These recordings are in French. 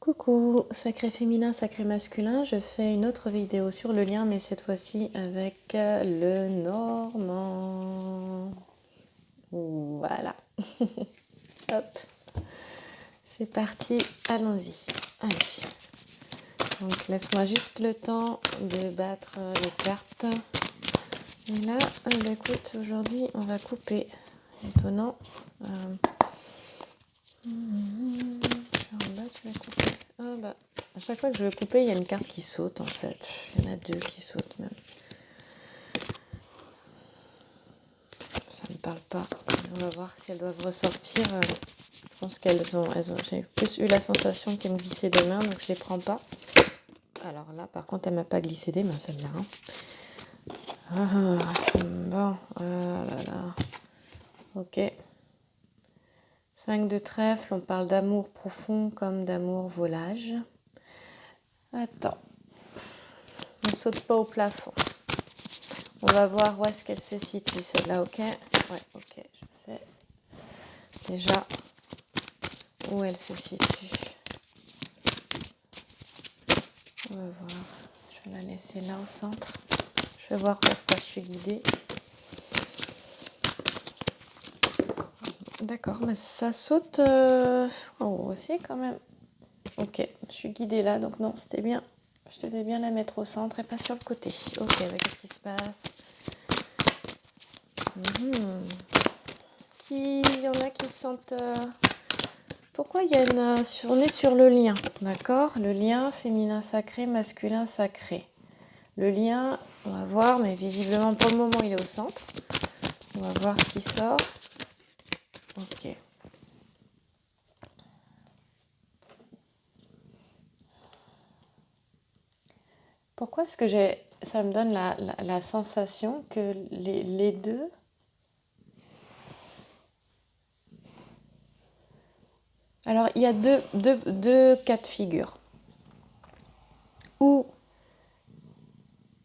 Coucou, sacré féminin, sacré masculin, je fais une autre vidéo sur le lien, mais cette fois-ci avec le normand. Voilà. Hop, c'est parti, allons-y. Allez. Donc laisse-moi juste le temps de battre les cartes. Et là, écoute, aujourd'hui on va couper. Étonnant. En bas, tu vas couper. Ah bah, à chaque fois que je veux couper, il y a une carte qui saute en fait. Il y en a deux qui sautent même. Ça ne me parle pas. On va voir si elles doivent ressortir. Je pense qu'elles ont. J'ai plus eu la sensation qu'elles me glissaient des mains, donc je les prends pas. Alors là, par contre, elle m'a pas glissé des mains, celle-là. Bon, ah là là. Ok. 5 de trèfle, on parle d'amour profond comme d'amour volage. Attends. On saute pas au plafond. On va voir où est-ce qu'elle se situe, celle-là, ok? Ouais, ok, je sais déjà où elle se situe. On va voir. Je vais la laisser là au centre. Je vais voir pourquoi je suis guidée. D'accord, mais ça saute aussi quand même. Ok, je suis guidée là, donc non, c'était bien. Je devais bien la mettre au centre et pas sur le côté. Ok, qu'est-ce qui se passe? Il y en a qui sentent... Pourquoi il y a on est sur le lien, d'accord? Le lien féminin sacré, masculin sacré. Le lien, on va voir, mais visiblement pour le moment il est au centre. On va voir ce qui sort. Ok. Pourquoi est-ce que ça me donne la sensation que les deux... Alors, il y a deux cas de figure. Ou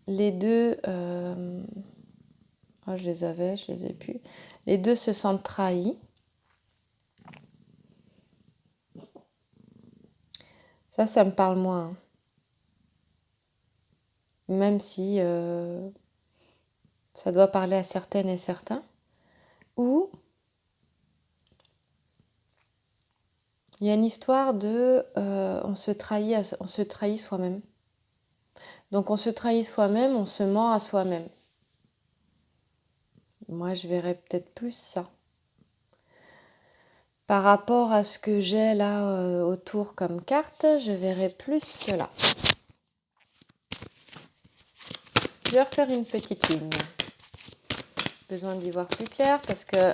les deux... je les ai plus. Les deux se sentent trahis. Ça me parle moins. Même si ça doit parler à certaines et certains. Ou il y a une histoire de on se trahit soi-même. Donc on se trahit soi-même, on se ment à soi-même. Moi, je verrais peut-être plus ça. Par rapport à ce que j'ai là autour comme carte, je verrais plus cela. Je vais refaire une petite ligne. Besoin d'y voir plus clair parce que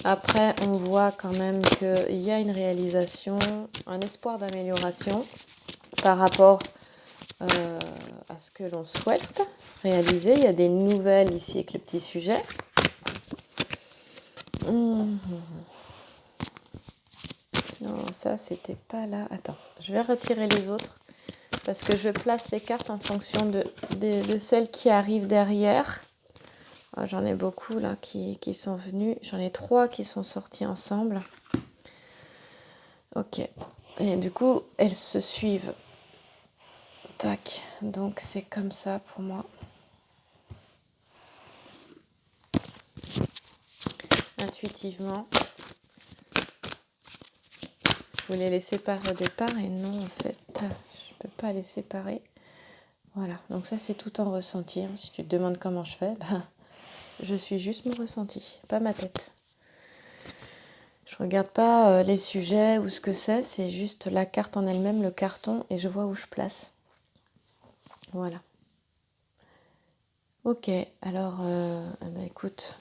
après on voit quand même qu'il y a une réalisation, un espoir d'amélioration par rapport à ce que l'on souhaite réaliser. Il y a des nouvelles ici avec le petit sujet. Non, ça c'était pas là. Attends, je vais retirer les autres parce que je place les cartes en fonction de celles qui arrivent derrière. Oh, j'en ai beaucoup là qui sont venus. J'en ai 3 qui sont sortis ensemble. Ok. Et du coup, elles se suivent. Tac. Donc c'est comme ça pour moi. Intuitivement. Je voulais les séparer au départ et non en fait. Je peux pas les séparer. Voilà. Donc ça c'est tout en ressenti. Si tu te demandes comment je fais, je suis juste mon ressenti, pas ma tête. Je regarde pas les sujets ou ce que c'est juste la carte en elle-même, le carton, et je vois où je place. Voilà. Ok, alors, écoute,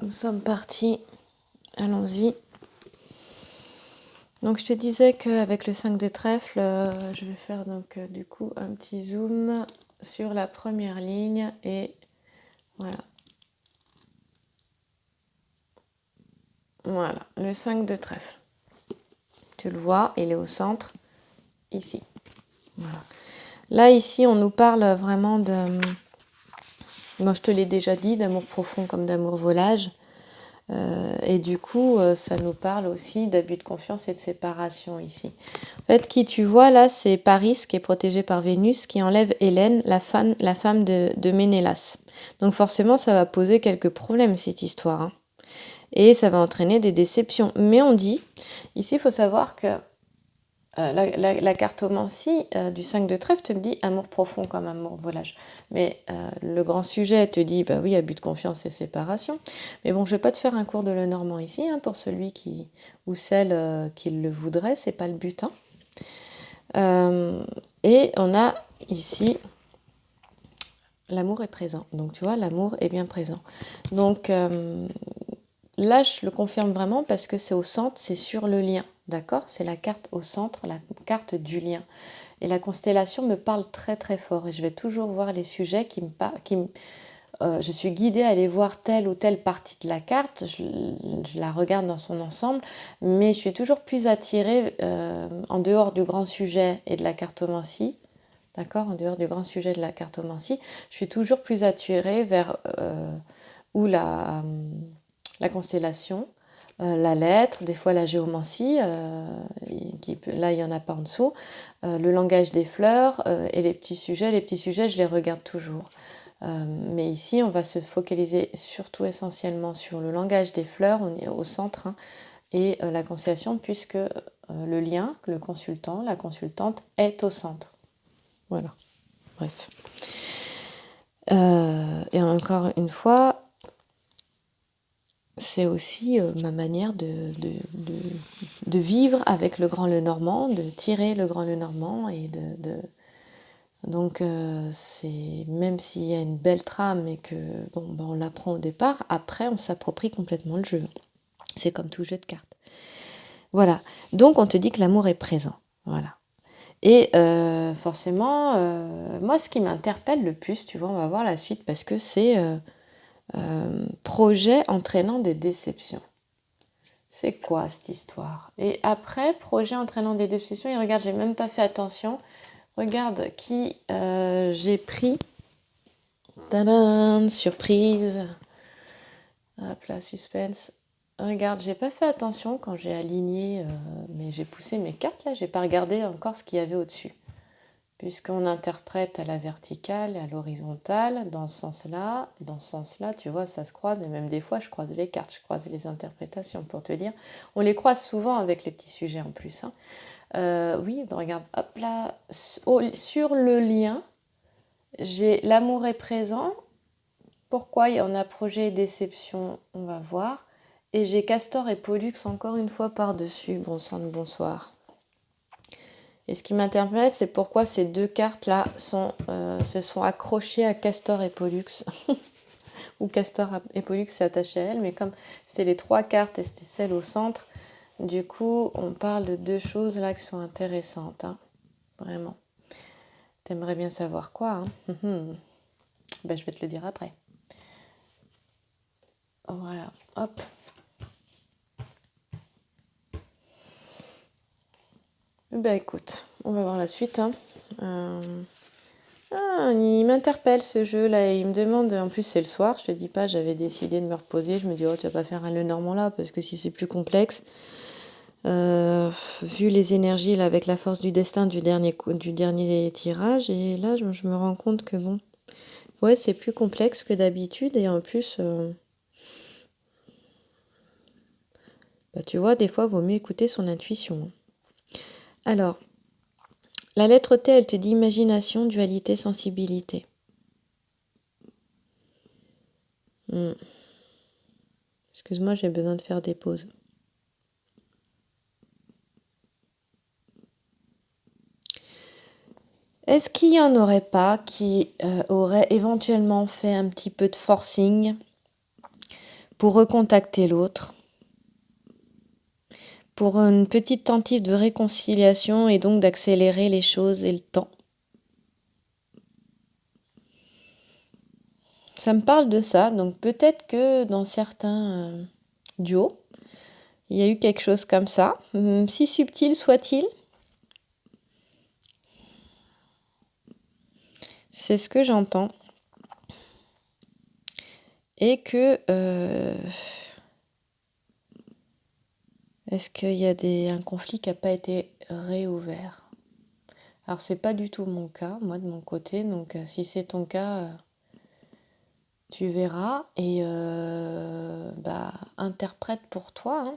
nous sommes partis, allons-y. Donc je te disais qu'avec le 5 de trèfle, je vais faire donc du coup un petit zoom sur la première ligne et voilà. Voilà, le 5 de trèfle. Tu le vois, il est au centre, ici. Voilà. Là, ici, on nous parle vraiment de... Moi, je te l'ai déjà dit, d'amour profond comme d'amour volage. Et du coup, ça nous parle aussi d'abus de confiance et de séparation ici. En fait, qui tu vois là, c'est Paris qui est protégé par Vénus, qui enlève Hélène, la femme de Ménélas. Donc forcément, ça va poser quelques problèmes, cette histoire, hein. Et ça va entraîner des déceptions. Mais on dit, ici, il faut savoir que la cartomancie du 5 de trèfle te dit amour profond comme amour volage. Mais le grand sujet te dit, bah oui, abus de confiance et séparation. Mais bon, je ne vais pas te faire un cours de Lenormand ici, hein, pour celui qui ou celle qui le voudrait, c'est pas le but, hein. Et on a ici l'amour est présent. Donc tu vois, l'amour est bien présent. Donc là, je le confirme vraiment parce que c'est au centre, c'est sur le lien. D'accord? C'est la carte au centre, la carte du lien. Et la constellation me parle très très fort. Et je vais toujours voir les sujets je suis guidée à aller voir telle ou telle partie de la carte. Je la regarde dans son ensemble. Mais je suis toujours plus attirée en dehors du grand sujet et de la cartomancie. D'accord? En dehors du grand sujet de la cartomancie. Je suis toujours plus attirée vers la constellation, la lettre, des fois la géomancie, là il n'y en a pas en dessous, le langage des fleurs et les petits sujets. Les petits sujets, je les regarde toujours. Mais ici, on va se focaliser surtout essentiellement sur le langage des fleurs, on est au centre, hein, et la constellation, puisque le lien, le consultant, la consultante est au centre. Voilà, bref. Et encore une fois, c'est aussi ma manière de vivre avec le Grand Lenormand, de tirer le Grand Lenormand et donc c'est même s'il y a une belle trame et que on l'apprend au départ, après on s'approprie complètement le jeu. C'est comme tout jeu de cartes. Voilà. Donc on te dit que l'amour est présent. Voilà. Et forcément, moi ce qui m'interpelle le plus, tu vois, on va voir la suite parce que c'est projet entraînant des déceptions. C'est quoi cette histoire? Et après, projet entraînant des déceptions, et regarde, j'ai même pas fait attention. Regarde qui j'ai pris. Tadam, surprise. Hop là, suspense. Regarde, j'ai pas fait attention quand j'ai aligné, mais j'ai poussé mes cartes là, j'ai pas regardé encore ce qu'il y avait au-dessus. Puisqu'on interprète à la verticale et à l'horizontale, dans ce sens-là, tu vois, ça se croise, et même des fois, je croise les cartes, je croise les interprétations, pour te dire. On les croise souvent avec les petits sujets en plus, hein. Oui, donc regarde, hop là, sur le lien, j'ai l'amour est présent. Pourquoi il y en a projet et déception, on va voir. Et j'ai Castor et Pollux encore une fois par-dessus. Bon sang de bonsoir. Et ce qui m'interpelle, c'est pourquoi ces deux cartes-là se sont accrochées à Castor et Pollux. Ou Castor et Pollux s'est attaché à elle, mais comme c'était les trois cartes et c'était celle au centre, du coup, on parle de deux choses là qui sont intéressantes, hein. Vraiment. T'aimerais bien savoir quoi, hein. Ben, je vais te le dire après. Voilà, hop. Ben écoute, on va voir la suite, hein. Il m'interpelle ce jeu-là et il me demande, en plus c'est le soir, je te dis pas, j'avais décidé de me reposer, je me dis oh tu vas pas faire un Lenormand là parce que si c'est plus complexe, vu les énergies là avec la force du destin du dernier tirage, et là je me rends compte que bon, ouais c'est plus complexe que d'habitude et en plus, bah, tu vois des fois vaut mieux écouter son intuition. Alors, la lettre T, elle te dit imagination, dualité, sensibilité. Excuse-moi, j'ai besoin de faire des pauses. Est-ce qu'il n'y en aurait pas qui auraient éventuellement fait un petit peu de forcing pour recontacter l'autre, pour une petite tentative de réconciliation et donc d'accélérer les choses et le temps? Ça me parle de ça, donc peut-être que dans certains duos, il y a eu quelque chose comme ça, si subtil soit-il. C'est ce que j'entends. Et que Est-ce qu'il y a un conflit qui n'a pas été réouvert? Alors, c'est pas du tout mon cas, moi, de mon côté. Donc, si c'est ton cas, tu verras. Et interprète pour toi, hein.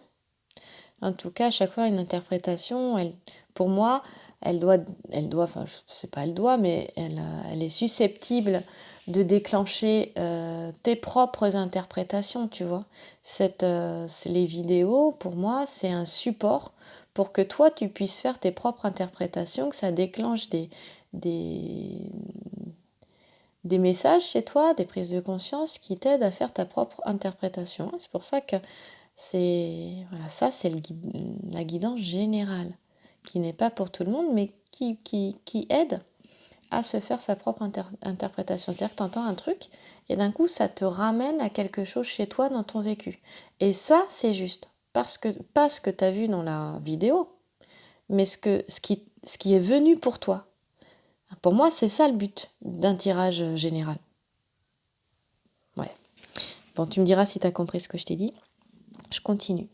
En tout cas, à chaque fois, une interprétation, pour moi, enfin, je sais pas, mais elle est susceptible de déclencher tes propres interprétations, tu vois. Les vidéos, pour moi, c'est un support pour que toi, tu puisses faire tes propres interprétations, que ça déclenche des, des messages chez toi, des prises de conscience qui t'aident à faire ta propre interprétation. C'est pour ça que ça c'est la guidance générale, qui n'est pas pour tout le monde, mais qui aide à se faire sa propre interprétation. C'est-à-dire que tu entends un truc, et d'un coup, ça te ramène à quelque chose chez toi dans ton vécu. Et ça, c'est juste. Pas ce que tu as vu dans la vidéo, mais ce qui est venu pour toi. Pour moi, c'est ça le but d'un tirage général. Ouais. Bon, tu me diras si tu as compris ce que je t'ai dit. Je continue.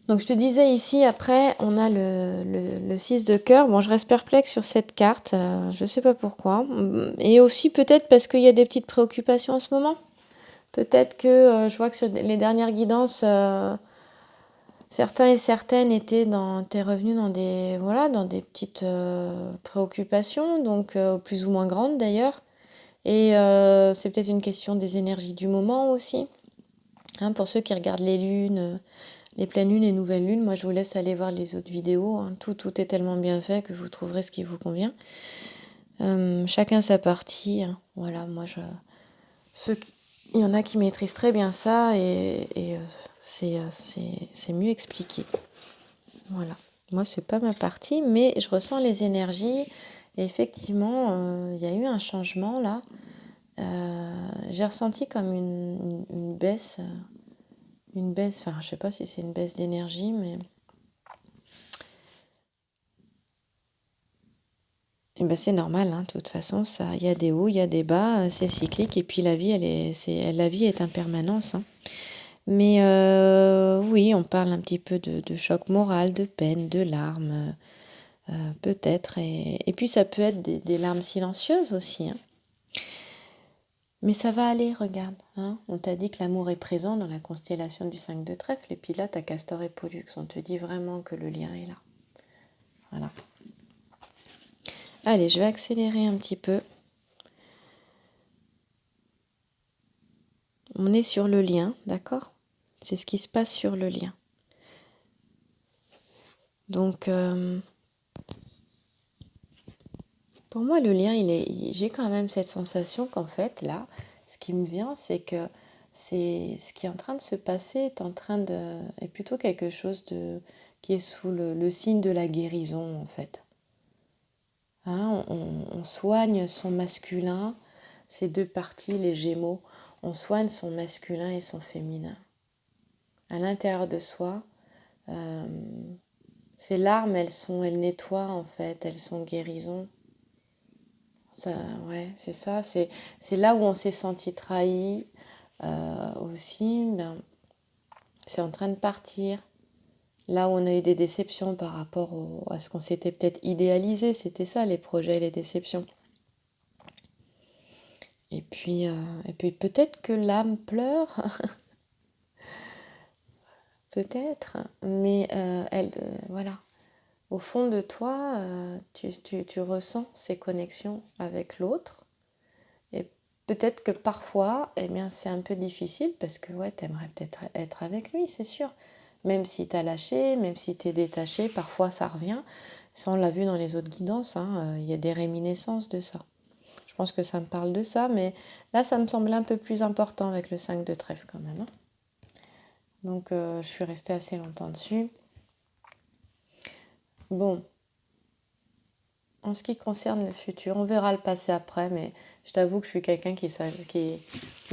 Donc je te disais ici, après, on a le 6 de cœur. Bon, je reste perplexe sur cette carte, je ne sais pas pourquoi. Et aussi peut-être parce qu'il y a des petites préoccupations en ce moment. Peut-être que je vois que sur les dernières guidances, certains et certaines étaient revenus dans des petites préoccupations, donc plus ou moins grandes d'ailleurs. Et c'est peut-être une question des énergies du moment aussi. Hein, pour ceux qui regardent les lunes, les pleines lunes et nouvelles lunes, moi je vous laisse aller voir les autres vidéos. Hein. Tout est tellement bien fait que vous trouverez ce qui vous convient. Chacun sa partie. Hein. Voilà, il y en a qui maîtrisent très bien ça et c'est mieux expliqué. Voilà. Moi, c'est pas ma partie, mais je ressens les énergies. Et effectivement, il y a eu un changement là. J'ai ressenti comme une baisse. Enfin, je sais pas si c'est une baisse d'énergie, mais c'est normal, hein, de toute façon, il y a des hauts, il y a des bas, c'est cyclique, et puis la vie, la vie est impermanence, hein. Mais oui, on parle un petit peu de choc moral, de peine, de larmes, peut-être, et puis ça peut être des larmes silencieuses aussi, hein. Mais ça va aller, regarde, hein. On t'a dit que l'amour est présent dans la constellation du 5 de trèfle, et puis là, t'as Castor et Pollux, on te dit vraiment que le lien est là. Voilà. Allez, je vais accélérer un petit peu. On est sur le lien, d'accord? C'est ce qui se passe sur le lien. Donc, pour moi, le lien, j'ai quand même cette sensation qu'en fait, là, ce qui me vient, c'est que c'est ce qui est en train de se passer est plutôt quelque chose qui est sous le signe de la guérison, en fait. Hein, on soigne son masculin, ces deux parties, les Gémeaux, on soigne son masculin et son féminin. À l'intérieur de soi, ces larmes, elles nettoient en fait, elles sont guérison. Ça, ouais, c'est ça, c'est là où on s'est senti trahi aussi, c'est en train de partir. Là où on a eu des déceptions par rapport à ce qu'on s'était peut-être idéalisé, c'était ça les projets, les déceptions. Et puis peut-être que l'âme pleure, peut-être, mais voilà. Au fond de toi, tu ressens ces connexions avec l'autre. Et peut-être que parfois, c'est un peu difficile parce que ouais, tu aimerais peut-être être avec lui, c'est sûr. Même si tu as lâché, même si tu es détaché, parfois ça revient. Ça, on l'a vu dans les autres guidances, hein, y a des réminiscences de ça. Je pense que ça me parle de ça, mais là, ça me semble un peu plus important avec le 5 de trèfle quand même. Hein. Donc, je suis restée assez longtemps dessus. Bon, en ce qui concerne le futur, on verra le passé après, mais je t'avoue que je suis quelqu'un qui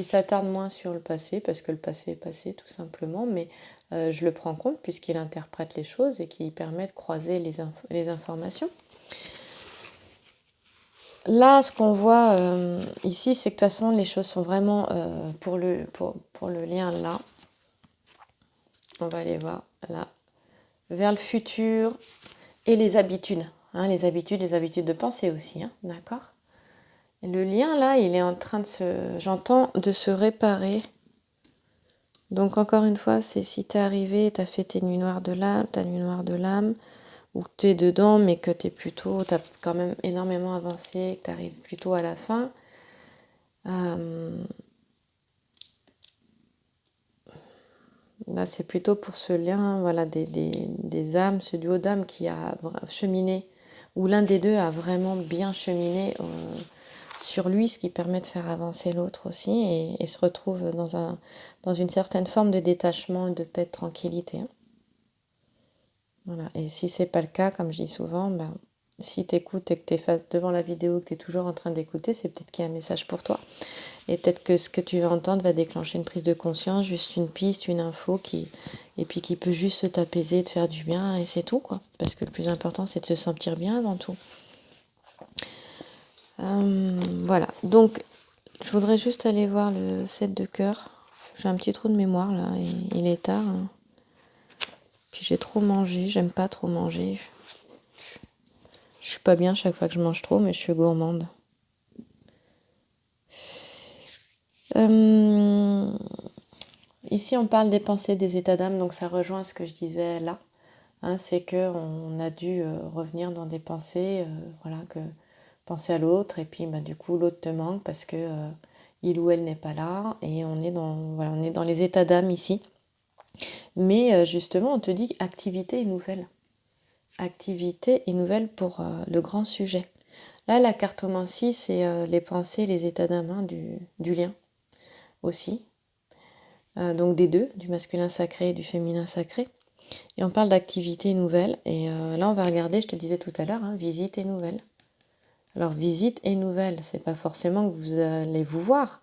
s'attarde moins sur le passé, parce que le passé est passé tout simplement, mais je le prends en compte puisqu'il interprète les choses et qu'il permet de croiser les informations. Là, ce qu'on voit ici, c'est que de toute façon, les choses sont vraiment pour le lien là. On va aller voir là. Vers le futur et les habitudes. Hein, les habitudes de pensée aussi. Hein, d'accord? Le lien là, il est en train de j'entends, de se réparer. Donc encore une fois, c'est si t'es arrivé, t'as fait tes nuits noires de l'âme, ta nuit noire de l'âme, ou que t'es dedans, mais que t'as quand même énormément avancé, que t'arrives plutôt à la fin. Là, c'est plutôt pour ce lien, voilà, des âmes, ce duo d'âmes qui a cheminé, ou l'un des deux a vraiment bien cheminé sur lui, ce qui permet de faire avancer l'autre aussi, et se retrouve dans une certaine forme de détachement, de paix, de tranquillité. Hein. Voilà. Et si c'est pas le cas, comme je dis souvent, ben, si tu écoutes et que tu es devant la vidéo, que tu es toujours en train d'écouter, c'est peut-être qu'il y a un message pour toi. Et peut-être que ce que tu vas entendre va déclencher une prise de conscience, juste une piste, une info, et puis qui peut juste t'apaiser, te faire du bien, et c'est tout, quoi. Parce que le plus important, c'est de se sentir bien avant tout. Voilà. Donc, je voudrais juste aller voir le 7 de cœur. J'ai un petit trou de mémoire, là, et il est tard. Hein. Puis j'ai trop mangé, j'aime pas trop manger. Je suis pas bien chaque fois que je mange trop, mais je suis gourmande. Ici, on parle des pensées, des états d'âme, donc ça rejoint ce que je disais là. Hein, c'est qu'on a dû revenir dans des pensées, voilà, que penser à l'autre, et puis bah, du coup, l'autre te manque parce que il ou elle n'est pas là, et on est dans les états d'âme ici. Mais justement, on te dit activité et nouvelle. Activité et nouvelle pour le grand sujet. Là, la cartomancie, c'est les pensées, les états d'âme, hein, du lien aussi. Donc des deux, du masculin sacré et du féminin sacré. Et on parle d'activité nouvelle. Et là, on va regarder, je te disais tout à l'heure, hein, visite et nouvelle. Alors, visite et nouvelle, c'est pas forcément que vous allez vous voir.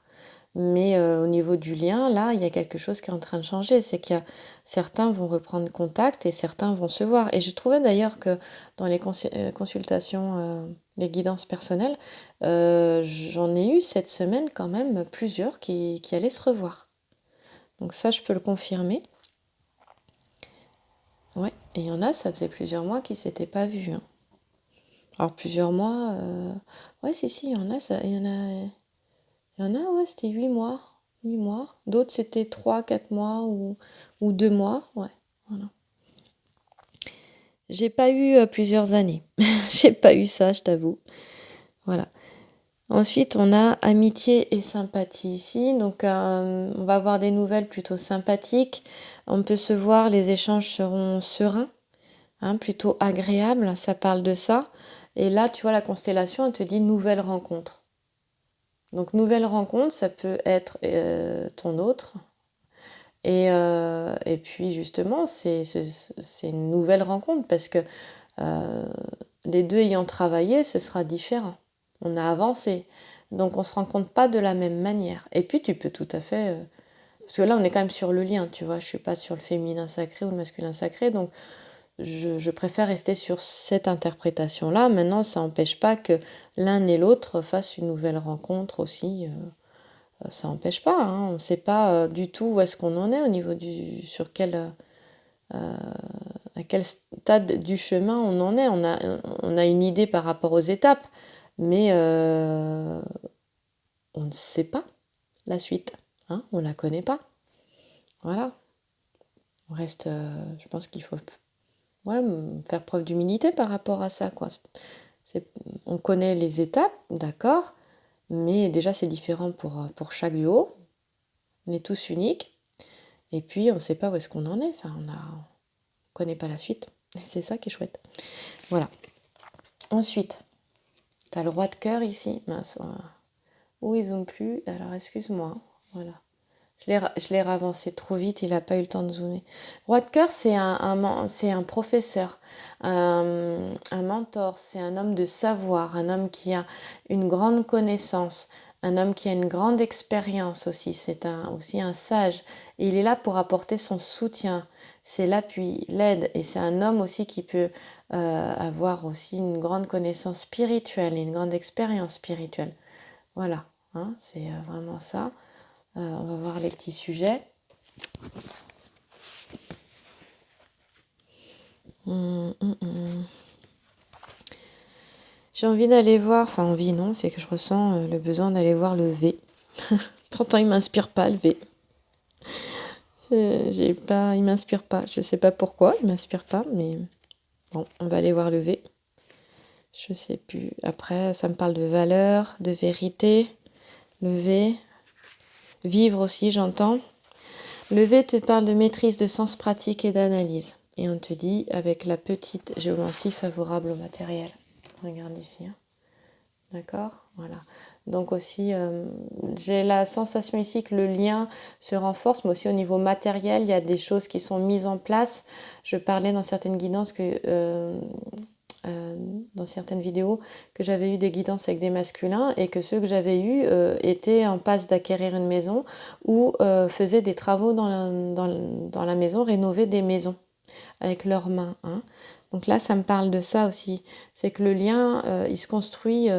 Mais au niveau du lien, là, il y a quelque chose qui est en train de changer. C'est qu'il y a certains vont reprendre contact et certains vont se voir. Et je trouvais d'ailleurs que dans les consultations, les guidances personnelles, j'en ai eu cette semaine quand même plusieurs qui allaient se revoir. Donc ça, je peux le confirmer. Ouais, et il y en a, ça faisait plusieurs mois qu'ils ne s'étaient pas vus. Hein. Alors plusieurs mois, ouais, si, il y en a, ouais, c'était 8 mois. 8 mois. D'autres, c'était 3, 4 mois ou 2 mois. Ouais, voilà. J'ai pas eu plusieurs années. J'ai pas eu ça, je t'avoue. Voilà. Ensuite, on a amitié et sympathie ici. Donc, on va avoir des nouvelles plutôt sympathiques. On peut se voir, les échanges seront sereins, hein, plutôt agréables. Ça parle de ça. Et là, tu vois, la constellation, elle te dit nouvelle rencontre. Donc, nouvelle rencontre, ça peut être ton autre. Et puis, justement, c'est une nouvelle rencontre parce que les deux ayant travaillé, ce sera différent. On a avancé. Donc, on ne se rencontre pas de la même manière. Et puis, tu peux tout à fait... parce que là, on est quand même sur le lien, tu vois. Je ne suis pas sur le féminin sacré ou le masculin sacré. Donc, je préfère rester sur cette interprétation-là. Maintenant, ça n'empêche pas que l'un et l'autre fassent une nouvelle rencontre aussi. Ça n'empêche pas. Hein. On ne sait pas du tout où est-ce qu'on en est au niveau à quel stade du chemin on en est. On a une idée par rapport aux étapes, mais on ne sait pas la suite. Hein, on ne la connaît pas. Voilà. On reste, je pense qu'il faut faire preuve d'humilité par rapport à ça. Quoi. On connaît les étapes, d'accord, mais déjà c'est différent pour chaque duo. On est tous uniques. Et puis on ne sait pas où est-ce qu'on en est. Enfin, on ne connaît pas la suite. C'est ça qui est chouette. Voilà. Ensuite, tu as le roi de cœur ici. Mince. Où ils ont plus. Alors, excuse-moi. Voilà. Je l'ai ravancé trop vite. Il n'a pas eu le temps de zoomer. Roi de cœur, c'est un professeur, un mentor. C'est un homme de savoir. Un homme qui a une grande connaissance. Un homme qui a une grande expérience aussi. C'est aussi un sage. Et il est là pour apporter son soutien. C'est l'appui, l'aide. Et c'est un homme aussi qui peut avoir aussi une grande connaissance spirituelle et une grande expérience spirituelle. Voilà, hein, c'est vraiment ça. On va voir les petits sujets. J'ai envie d'aller voir, enfin envie non, c'est que je ressens le besoin d'aller voir le V. Pourtant il m'inspire pas le V. Il m'inspire pas. Je sais pas pourquoi, il m'inspire pas, mais bon, on va aller voir le V. Je sais plus. Après, ça me parle de valeur, de vérité. Le V. Vivre aussi, j'entends. Le V te parle de maîtrise, de sens pratique et d'analyse. Et on te dit avec la petite géomancie favorable au matériel. Regarde ici. Hein. D'accord? Voilà. Donc aussi, j'ai la sensation ici que le lien se renforce, mais aussi au niveau matériel, il y a des choses qui sont mises en place. Je parlais dans certaines guidances dans certaines vidéos que j'avais eu des guidances avec des masculins et que ceux que j'avais eus étaient en passe d'acquérir une maison ou faisaient des travaux dans la maison, rénover des maisons avec leurs mains. Hein. Donc là, ça me parle de ça aussi. C'est que le lien, il se construit,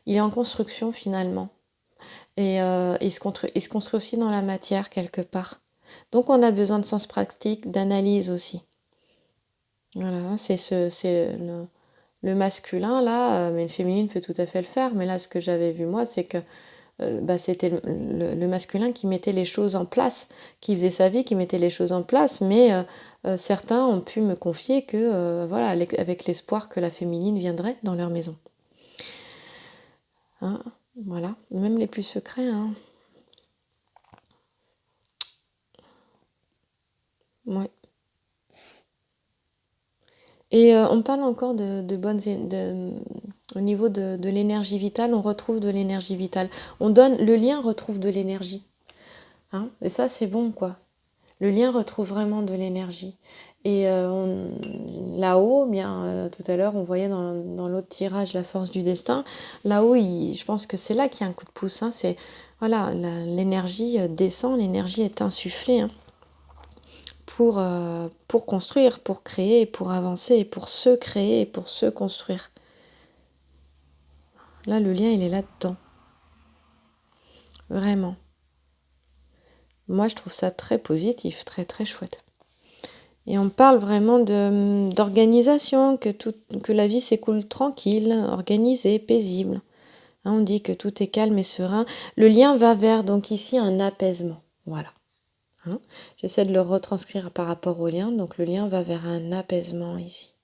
il est en construction finalement. Et il se construit aussi dans la matière quelque part. Donc on a besoin de sens pratique, d'analyse aussi. Voilà, c'est le masculin là, mais le féminin peut tout à fait le faire. Mais là, ce que j'avais vu moi, c'est que c'était le masculin qui mettait les choses en place, qui faisait sa vie, qui mettait les choses en place. Mais certains ont pu me confier que, voilà, avec l'espoir que la féminine viendrait dans leur maison. Hein, voilà, même les plus secrets. Hein. Ouais. Et on parle encore de bonnes... au niveau de l'énergie vitale, on retrouve de l'énergie vitale. Le lien retrouve de l'énergie. Hein, et ça, c'est bon, quoi. Le lien retrouve vraiment de l'énergie. Et là-haut, bien, tout à l'heure, on voyait dans l'autre tirage la force du destin. Là-haut, je pense que c'est là qu'il y a un coup de pouce. Hein, voilà, l'énergie descend, l'énergie est insufflée. Hein. Pour construire, pour créer, pour avancer, pour se créer et pour se construire. Là, le lien, il est là-dedans. Vraiment. Moi, je trouve ça très positif, très, très chouette. Et on parle vraiment d'organisation, que la vie s'écoule tranquille, organisée, paisible. Hein, on dit que tout est calme et serein. Le lien va vers, donc ici, un apaisement. Voilà. Hein, j'essaie de le retranscrire par rapport au lien. Donc le lien va vers un apaisement ici.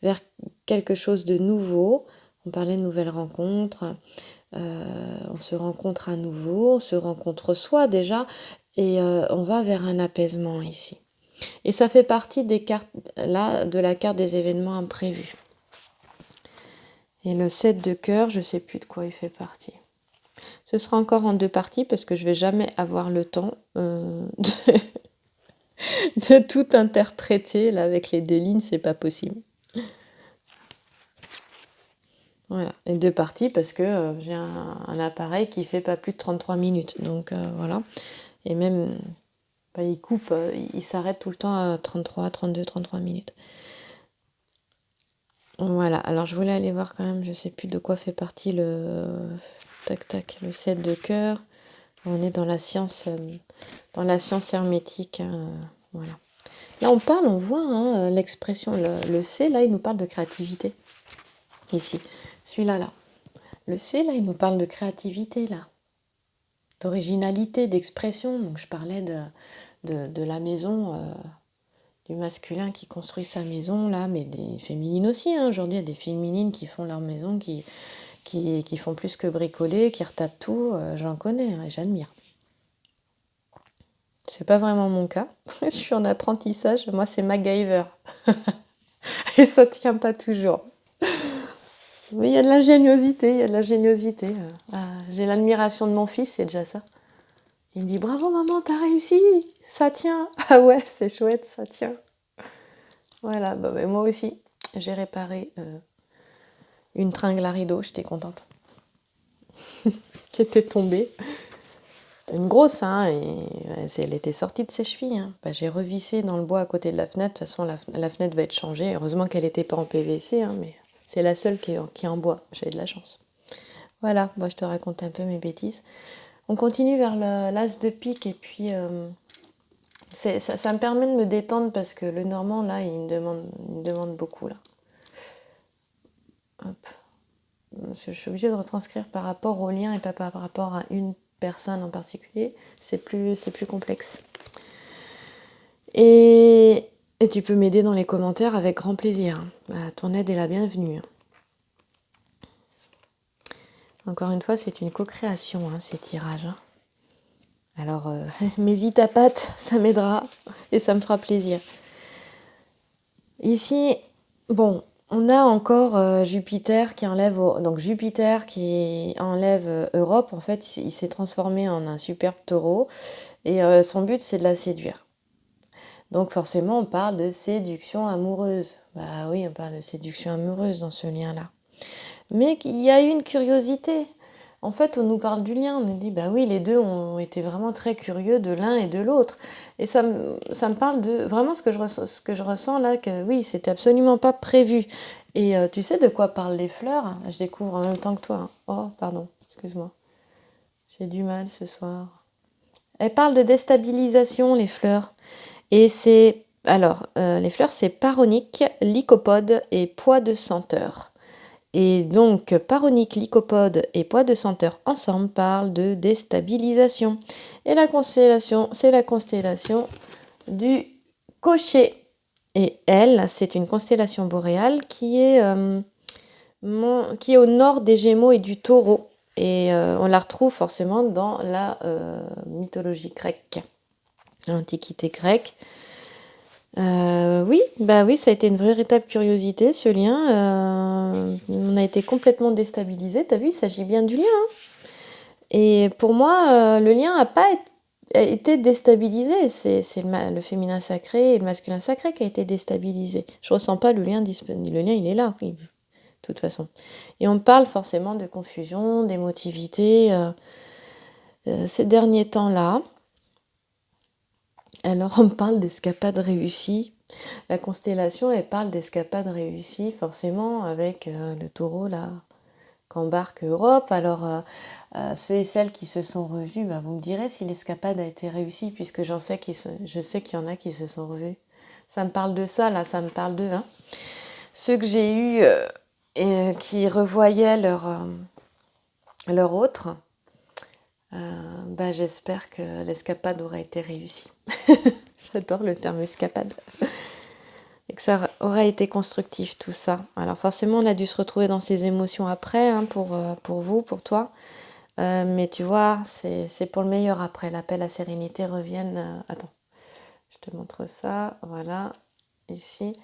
Vers quelque chose de nouveau. On parlait de nouvelles rencontres. On se rencontre à nouveau. On se rencontre soi déjà. Et on va vers un apaisement ici. Et ça fait partie des cartes, là, de la carte des événements imprévus. Et le 7 de cœur, je ne sais plus de quoi il fait partie. Ce sera encore en 2 parties parce que je ne vais jamais avoir le temps de tout interpréter. Là, avec les 2 lignes, c'est pas possible. Voilà. Et 2 parties parce que j'ai un appareil qui fait pas plus de 33 minutes. Donc voilà. Et même, il coupe, il s'arrête tout le temps à 33, 32, 33 minutes. Voilà, alors je voulais aller voir quand même, je sais plus de quoi fait partie le 7 de cœur. On est dans la science hermétique. Hein, voilà. Là on voit hein, l'expression, le C, là il nous parle de créativité. Ici, celui-là, là. Le C, là, il nous parle de créativité, là. D'originalité, d'expression. Donc je parlais de la maison... du masculin qui construit sa maison, là, mais des féminines aussi. Hein. Aujourd'hui, il y a des féminines qui font leur maison, qui font plus que bricoler, qui retapent tout. J'en connais hein, et j'admire. C'est pas vraiment mon cas. Je suis en apprentissage. Moi, c'est MacGyver. Et ça tient pas toujours. Mais il y a de l'ingéniosité. J'ai l'admiration de mon fils, c'est déjà ça. Il me dit, bravo maman, t'as réussi, ça tient. Ah ouais, c'est chouette, ça tient. Voilà, mais moi aussi, j'ai réparé une tringle à rideau, j'étais contente. Qui était tombée. Une grosse, hein, et elle était sortie de ses chevilles. Hein. J'ai revissé dans le bois à côté de la fenêtre. De toute façon, la fenêtre va être changée. Heureusement qu'elle n'était pas en PVC, hein, mais c'est la seule qui est en bois. J'ai de la chance. Voilà, moi je te raconte un peu mes bêtises. On continue vers l'as de pique et puis ça me permet de me détendre parce que le normand, là, il me demande beaucoup, là. Hop. Je suis obligée de retranscrire par rapport au lien et pas par rapport à une personne en particulier. C'est plus complexe. Et tu peux m'aider dans les commentaires avec grand plaisir. Ton aide est la bienvenue. Encore une fois, c'est une co-création, ces tirages. Alors, m'hésite à patte, ça m'aidera et ça me fera plaisir. Ici, bon, on a encore Jupiter qui enlève... Donc Jupiter qui enlève Europe, en fait, il s'est transformé en un superbe taureau. Et son but, c'est de la séduire. Donc forcément, on parle de séduction amoureuse. Bah oui, on parle de séduction amoureuse dans ce lien-là. Mais il y a eu une curiosité. En fait, on nous parle du lien. On nous dit, bah oui, les deux ont été vraiment très curieux de l'un et de l'autre. Et ça me parle de vraiment ce que je ressens là, que oui, c'était absolument pas prévu. Et tu sais de quoi parlent les fleurs? Je découvre en même temps que toi. Oh, pardon, excuse-moi. J'ai du mal ce soir. Elles parlent de déstabilisation, les fleurs. Et c'est... Alors, les fleurs, c'est paronique, lycopode et pois de senteur. Et donc, paronique, lycopode et pois de senteur ensemble parlent de déstabilisation. Et la constellation, c'est la constellation du Cocher. Et elle, c'est une constellation boréale qui est au nord des Gémeaux et du Taureau. Et on la retrouve forcément dans la mythologie grecque, l'Antiquité grecque. Oui, ça a été une véritable curiosité, ce lien. On a été complètement déstabilisés. T'as vu, il s'agit bien du lien. Et pour moi, le lien n'a pas été déstabilisé. C'est le féminin sacré et le masculin sacré qui a été déstabilisé. Je ressens pas le lien disponible. Le lien, il est là, oui, de toute façon. Et on parle forcément de confusion, d'émotivité ces derniers temps-là. Alors, on parle d'escapade réussie. La constellation, elle parle d'escapade réussie, forcément, avec le taureau, là, qu'embarque Europe. Alors, ceux et celles qui se sont revus, vous me direz si l'escapade a été réussie, puisque je sais qu'il y en a qui se sont revus. Ça me parle de ça, là, ça me parle d'eux. Ceux que j'ai eus et qui revoyaient leur autre, j'espère que l'escapade aura été réussie. J'adore le terme escapade. Et que ça aura été constructif tout ça. Alors forcément, on a dû se retrouver dans ces émotions après, pour vous, pour toi. Mais tu vois, c'est pour le meilleur après. La paix, la sérénité reviennent. Attends, je te montre ça. Voilà, ici.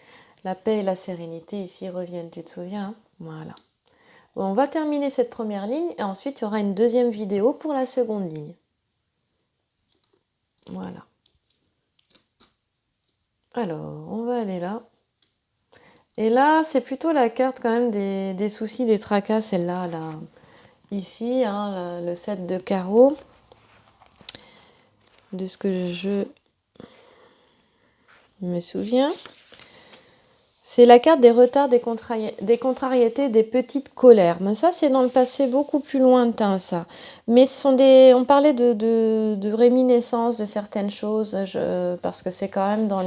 La paix et la sérénité ici reviennent, tu te souviens? Voilà. Bon, on va terminer cette première ligne et ensuite il y aura une deuxième vidéo pour la seconde ligne. Voilà. Alors, on va aller là. Et là, c'est plutôt la carte quand même des soucis, des tracas, celle-là, là. Ici, le 7 de carreau. De ce que je me souviens. C'est la carte des retards, des contrariétés, des petites colères. Mais ça, c'est dans le passé beaucoup plus lointain, ça. Mais on parlait de réminiscence de certaines choses, parce que c'est quand même dans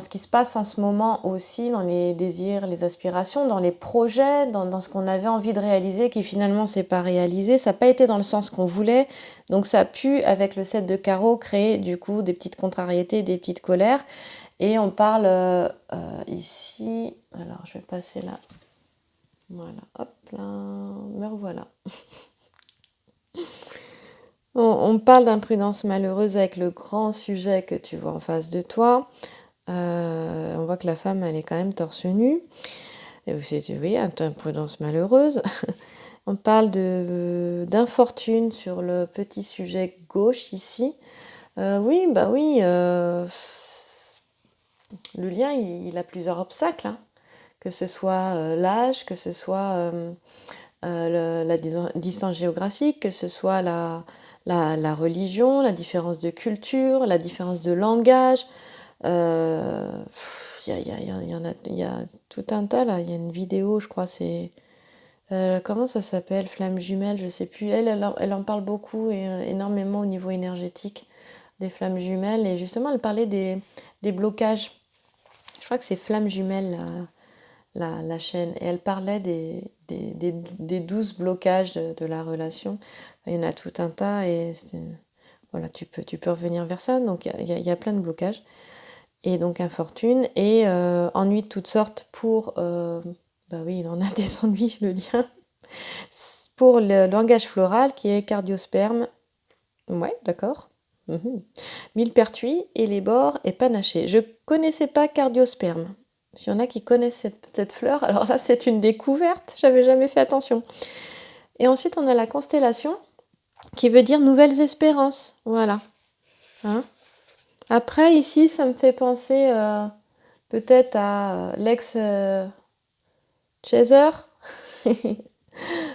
ce qui se passe en ce moment aussi, dans les désirs, les aspirations, dans les projets, dans ce qu'on avait envie de réaliser qui finalement s'est pas réalisé. Ça n'a pas été dans le sens qu'on voulait. Donc ça a pu, avec le 7 de carreau, créer du coup des petites contrariétés, des petites colères. Et on parle ici, alors je vais passer là, voilà, hop là, me revoilà. On parle d'imprudence malheureuse avec le grand sujet que tu vois en face de toi. On voit que la femme, elle est quand même torse nu. Et aussi, oui, imprudence malheureuse. On parle d'infortune sur le petit sujet gauche ici. Oui, le lien, il a plusieurs obstacles, que ce soit l'âge, que ce soit la distance géographique, que ce soit la religion, la différence de culture, la différence de langage. Il y a tout un tas là. Il y a une vidéo, je crois, c'est... comment ça s'appelle? Flamme jumelle, je sais plus. Elle en parle beaucoup et énormément au niveau énergétique. des flammes jumelles. Et justement, elle parlait des blocages. Je crois que c'est Flammes jumelles, la chaîne. Et elle parlait des 12 blocages de la relation. Il y en a tout un tas. Et voilà, tu peux revenir vers ça. Donc, il y a plein de blocages. Et donc, infortune. Et ennuis de toutes sortes pour... bah oui, il en a des ennuis, le lien. Pour le langage floral, qui est cardiosperme. Ouais, d'accord. Millepertuis et les bords et panaché. Je connaissais pas cardiosperme. S'il y en a qui connaissent cette fleur, alors là c'est une découverte, j'avais jamais fait attention. Et ensuite on a la constellation qui veut dire nouvelles espérances. Voilà. Hein. Après ici ça me fait penser peut-être à l'ex Chaser.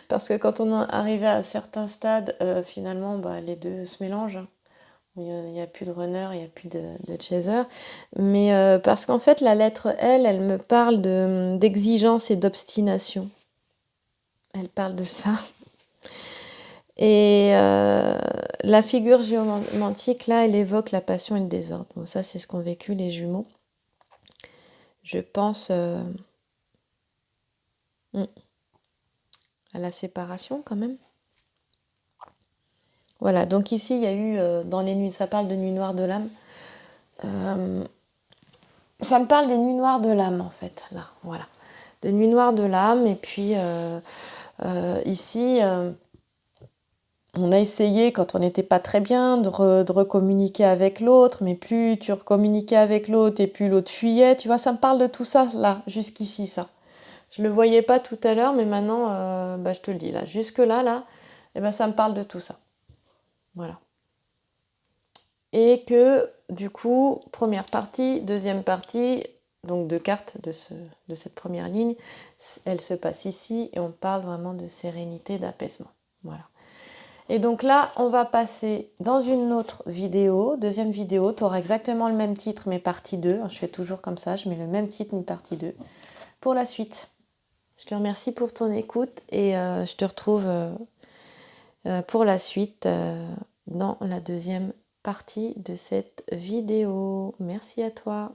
Parce que quand on est arrivé à certains stades, finalement bah, les deux se mélangent. Il n'y a plus de runner, il n'y a plus de chaser. Mais parce qu'en fait, la lettre L, elle me parle d'exigence et d'obstination. Elle parle de ça. Et la figure géomantique, là, elle évoque la passion et le désordre. Bon, ça, c'est ce qu'ont vécu les jumeaux. Je pense à la séparation, quand même. Voilà, donc ici, il y a eu, dans les nuits, ça parle de nuit noire de l'âme. Ça me parle des nuits noires de l'âme, en fait, là, voilà. De nuits noires de l'âme, et puis ici, on a essayé, quand on n'était pas très bien, de recommuniquer avec l'autre, mais plus tu recommuniquais avec l'autre, et plus l'autre fuyait, tu vois, ça me parle de tout ça, là, jusqu'ici, ça. Je ne le voyais pas tout à l'heure, mais maintenant, bah, je te le dis, là, jusque-là, là, eh ben, ça me parle de tout ça. Voilà. Et que, du coup, première partie, deuxième partie, donc deux cartes de cette première ligne, elle se passe ici et on parle vraiment de sérénité, d'apaisement. Voilà. Et donc là, on va passer dans une autre vidéo, deuxième vidéo, tu auras exactement le même titre mais partie 2. Je fais toujours comme ça, je mets le même titre mais partie 2 pour la suite. Je te remercie pour ton écoute et je te retrouve pour la suite dans la deuxième partie de cette vidéo. Merci à toi.